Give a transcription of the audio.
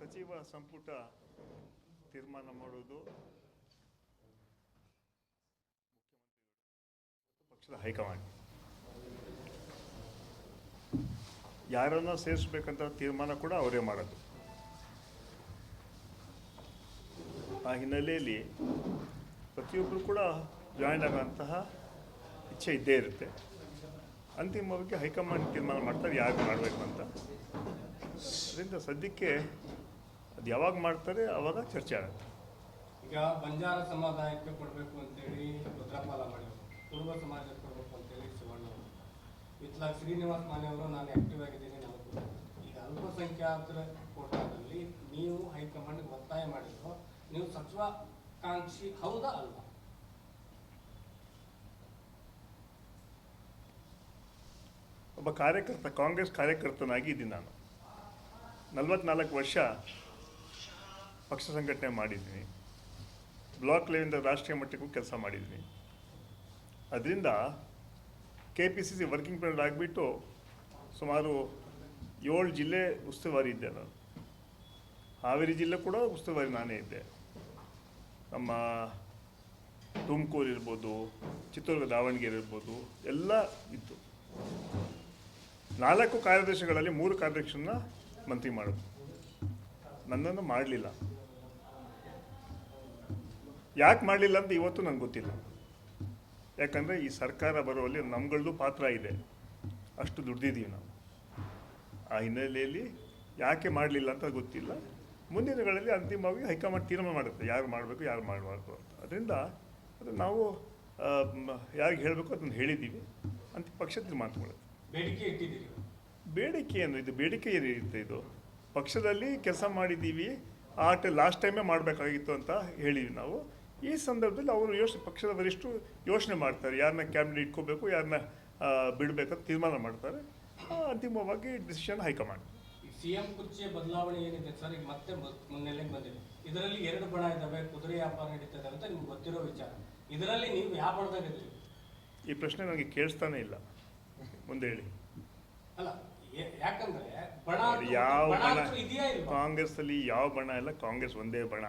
ಸಚಿವ ಸಂಪುಟ ತೀರ್ಮಾನ ಮಾಡೋದು ಪಕ್ಷದ ಹೈಕಮಾಂಡ್. ಯಾರನ್ನ ಸೇರಿಸಬೇಕಂತ ತೀರ್ಮಾನ ಕೂಡ ಅವರೇ ಮಾಡೋದು. ಆ ಹಿನ್ನೆಲೆಯಲ್ಲಿ ಪ್ರತಿಯೊಬ್ಬರು ಕೂಡ ಜಾಯಿನ್ ಆಗೋಂತಹ ಇಚ್ಛೆ ಇದ್ದೇ ಇರುತ್ತೆ. ಅಂತಿಮವಾಗಿ ಹೈಕಮಾಂಡ್ ತೀರ್ಮಾನ ಮಾಡ್ತಾರೆ ಯಾರು ಮಾಡಬೇಕು ಅಂತ. ಅದರಿಂದ ಸದ್ಯಕ್ಕೆ ಅದು ಯಾವಾಗ ಮಾಡ್ತಾರೆ ಆವಾಗ ಚರ್ಚೆ ಆಗುತ್ತೆ. ಈಗ ಬಂಜಾರ ಸಮುದಾಯಕ್ಕೆ ಕೊಡಬೇಕು ಅಂತೇಳಿ ರುದ್ರಪಾಲ ಮಾಡಿದ್ರು, ಕುರುಬ ಸಮಾಜಕ್ಕೆ ಕೊಡಬೇಕು ಅಂತೇಳಿ ಶಿವಣ್ಣ ಅವರು, ಇತ್ಲಾಗ ಶ್ರೀನಿವಾಸ್ ಮಾನೆಯವರು ನಾನು ಆಕ್ಟಿವ್ ಆಗಿದ್ದೀನಿ ನಾವು. ಈಗ ಅಲ್ಪಸಂಖ್ಯಾತರ ಕೋಟಾದಲ್ಲಿ ನೀವು ಹೈಕಮಾಂಡ್ಗೆ ಒತ್ತಾಯ ಮಾಡಿದ್ರು, ನೀವು ಸತ್ವಾಕಾಂಕ್ಷಿ ಹೌದಾ ಅಲ್ವಾ? ಒಬ್ಬ ಕಾರ್ಯಕರ್ತ, ಕಾಂಗ್ರೆಸ್ ಕಾರ್ಯಕರ್ತನಾಗಿ ಇದ್ದೀನಿ ನಾನು. 44 ವರ್ಷ ಪಕ್ಷ ಸಂಘಟನೆ ಮಾಡಿದ್ದೀನಿ. ಬ್ಲಾಕ್ ಲೆವೆಲಿಂದ ರಾಷ್ಟ್ರೀಯ ಮಟ್ಟಕ್ಕೂ ಕೆಲಸ ಮಾಡಿದ್ದೀನಿ. ಅದರಿಂದ KPCC ವರ್ಕಿಂಗ್ ಪ್ರೆಸಿಡೆಂಟ್ ಆಗಿಬಿಟ್ಟು ಸುಮಾರು 7 ಜಿಲ್ಲೆ ಉಸ್ತುವಾರಿ ಇದ್ದೆ ನಾನು. ಹಾವೇರಿ ಜಿಲ್ಲೆ ಕೂಡ ಉಸ್ತುವಾರಿ ನಾನೇ ಇದ್ದೆ. ನಮ್ಮ ತುಮಕೂರು ಇರ್ಬೋದು, ಚಿತ್ರದುರ್ಗ, ದಾವಣಗೆರೆ ಇರ್ಬೋದು, ಎಲ್ಲ ಇತ್ತು. 4 ಕಾರ್ಯದರ್ಶಿಗಳಲ್ಲಿ 3 ಕಾರ್ಯದರ್ಶಿನ ಮಂತ್ರಿ ಮಾಡೋದು. ನನ್ನನ್ನು ಮಾಡಲಿಲ್ಲ. ಯಾಕೆ ಮಾಡಲಿಲ್ಲ ಅಂತ ಇವತ್ತು ನನಗೆ ಗೊತ್ತಿಲ್ಲ. ಯಾಕಂದರೆ ಈ ಸರ್ಕಾರ ಬರುವಲ್ಲಿ ನಮ್ಗಳದ್ದು ಪಾತ್ರ ಇದೆ, ಅಷ್ಟು ದುಡ್ದಿದ್ದೀವಿ ನಾವು. ಆ ಹಿನ್ನೆಲೆಯಲ್ಲಿ ಯಾಕೆ ಮಾಡಲಿಲ್ಲ ಅಂತ ಗೊತ್ತಿಲ್ಲ. ಮುಂದಿನ ದಿನಗಳಲ್ಲಿ ಅಂತಿಮವಾಗಿ ಹೈಕಮಾಂಡ್ ತೀರ್ಮಾನ ಮಾಡುತ್ತೆ ಯಾರು ಮಾಡಬೇಕು ಯಾರು ಮಾಡಬಾರ್ದು ಅಂತ. ಅದರಿಂದ ಅದು ನಾವು ಯಾರಿಗೆ ಹೇಳಬೇಕು ಅದನ್ನು ಹೇಳಿದ್ದೀವಿ ಅಂತ ಪಕ್ಷ ತೀರ್ಮಾನ ಮಾಡುತ್ತೆ. ಬೇಡಿಕೆ ಇಟ್ಟಿದ್ದೀರಿ? ಬೇಡಿಕೆ ಏನು ಇದು? ಬೇಡಿಕೆ ಏನಿರುತ್ತೆ? ಇದು ಪಕ್ಷದಲ್ಲಿ ಕೆಲಸ ಮಾಡಿದ್ದೀವಿ, ಲಾಸ್ಟ್ ಟೈಮೇ ಮಾಡಬೇಕಾಗಿತ್ತು ಅಂತ ಹೇಳಿದ್ವಿ ನಾವು. ಈ ಸಂದರ್ಭದಲ್ಲಿ ಅವರು ಪಕ್ಷದ ವರಿಷ್ಠರು ಯೋಚನೆ ಮಾಡ್ತಾರೆ, ಯಾರನ್ನ ಕ್ಯಾಬಿನೆಟ್ ಇಟ್ಕೋಬೇಕು, ಯಾರನ್ನ ಬಿಡಬೇಕಂತ ತೀರ್ಮಾನ ಮಾಡ್ತಾರೆ. ಅಂತಿಮವಾಗಿ ಡಿಸಿಷನ್ ಹೈಕಮಾಂಡ್. CM ಕುರ್ಚಿಯ ಬದಲಾವಣೆ ಏನಿದೆ ಸರ್, ಈಗ ಮತ್ತೆ ಮುನ್ನೆಲೆಗೆ ಬಂದಿದೆ. ಇದರಲ್ಲಿ 2 ಬಣ ಇದ್ದಾವೆ, ಕುದುರೆ ವ್ಯಾಪಾರ ನಡೀತದೆ ಅಂತ ನಿಮ್ಗೆ ಗೊತ್ತಿರೋ ವಿಚಾರ. ಇದರಲ್ಲಿ ನೀವು ಯಾವ ಬಣದಾಗಿದ್ದೀರಿ? ಈ ಪ್ರಶ್ನೆ ನನಗೆ ಕೇಳಿಸ್ತಾನೆ ಇಲ್ಲ, ಮುಂದೆ ಹೇಳಿ. ಅಲ್ಲ, ಯಾಕಂದ್ರೆ ಬಣ ಯಾವ ಬಣ ಇದೆಯಾ? ಕಾಂಗ್ರೆಸ್ ಅಲ್ಲಿ ಯಾವ ಬಣ ಇಲ್ಲ, ಕಾಂಗ್ರೆಸ್ ಒಂದೇ ಬಣ.